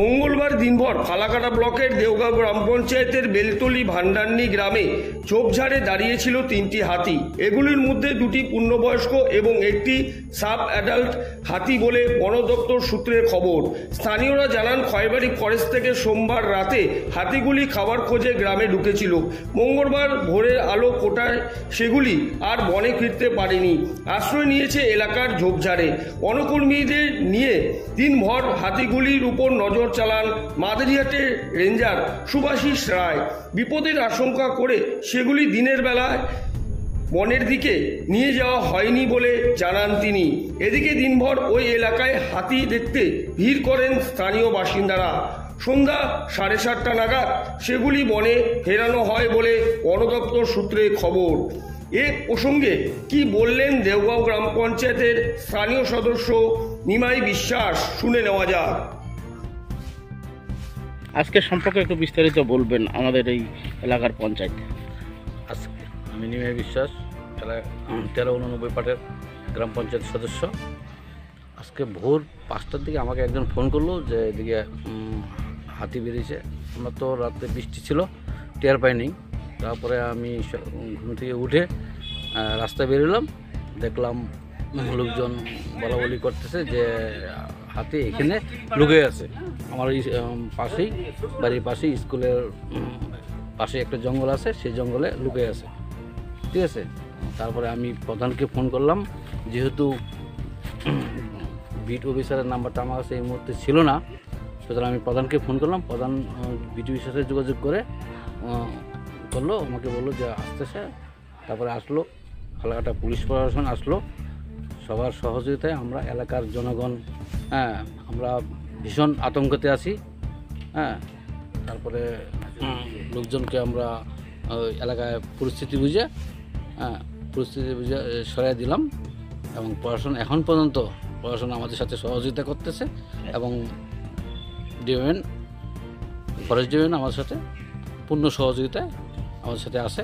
মঙ্গলবার দিনভর ফালাকাটা ব্লকের দেওগাঁও গ্রাম পঞ্চায়েতের বেলতলি ভান্ডারনি গ্রামে ঝোপঝাড়ে দাঁড়িয়েছিল 3টি হাতি। এগুলির মধ্যে 2টি পূর্ণবয়স্ক এবং একটি সাব অ্যাডাল্ট হাতি বলে বন দপ্তর সূত্রে খবর। স্থানীয়রা জানান, খয়বাড়ি ফরেস্ট থেকে সোমবার রাতে হাতিগুলি খাবার খোঁজে গ্রামে ঢুকেছিল। মঙ্গলবার ভোরের আলো ফোটায় সেগুলি আর বনে ফিরতে পারেনি, আশ্রয় নিয়েছে এলাকার ঝোপঝাড়ে। বনকর্মীদের নিয়ে দিনভর হাতিগুলির উপর নজর চালান মাদারিহাটের রেঞ্জার সুভাষিস রায়। বিপদের আশঙ্কা করে সেগুলি দিনের বেলায় বনের দিকে নিয়ে যাওয়া হয়নি বলে জানান তিনি। এদিকে দিনভর ওই এলাকায় হাতি দেখতে ভিড় করেন স্থানীয় বাসিন্দারা। সন্ধ্যা 7:30 নাগাদ সেগুলি বনে ফেরানো হয় বলে বন দপ্তর সূত্রে খবর। এ প্রসঙ্গে কি বললেন দেওগাঁও গ্রাম পঞ্চায়েতের স্থানীয় সদস্য নিমাই বিশ্বাস, শুনে নেওয়া যাক। আজকে সম্পর্কে একটু বিস্তারিত বলবেন আমাদের এই এলাকার পঞ্চায়েত। আজকে আমি নিমাই বিশ্বাস, 1389 পাটের গ্রাম পঞ্চায়েত সদস্য। আজকে ভোর 5টার দিকে আমাকে একজন ফোন করলো যে এদিকে হাতি বেরিয়েছে। আমরা তো রাতে বৃষ্টি ছিল, টের পাইনি। তারপরে আমি ঘুম থেকে উঠে রাস্তায় বেরোলাম, দেখলাম লোকজন বলাবলি করতেছে যে হাতি এখানে লুকে আছে। আমার পাশেই, বাড়ির পাশেই, স্কুলের পাশে একটা জঙ্গল আছে, সেই জঙ্গলে লুকে আছে। ঠিক আছে, তারপরে আমি প্রধানকে ফোন করলাম। যেহেতু বিট অফিসারের নাম্বারটা আমার কাছে এই মুহূর্তে ছিল না, সুতরাং আমি প্রধানকে ফোন করলাম। প্রধান বিট অফিসারের সাথে যোগাযোগ করলো, আমাকে বললো যে আসতেছে। তারপরে আসলো, ফালাকাটা পুলিশ প্রশাসন আসলো। সবার সহযোগিতায় আমরা এলাকার জনগণ, আমরা ভীষণ আতঙ্কতে আছি। তারপরে লোকজনকে আমরা এলাকায় পরিস্থিতি বুঝে সরিয়ে দিলাম। এবং প্রশাসন এখন পর্যন্ত আমাদের সাথে সহযোগিতা করতেছে এবং ফরেস্ট ডিপার্টমেন্ট আমাদের সাথে পূর্ণ সহযোগিতায় আমাদের সাথে আছে।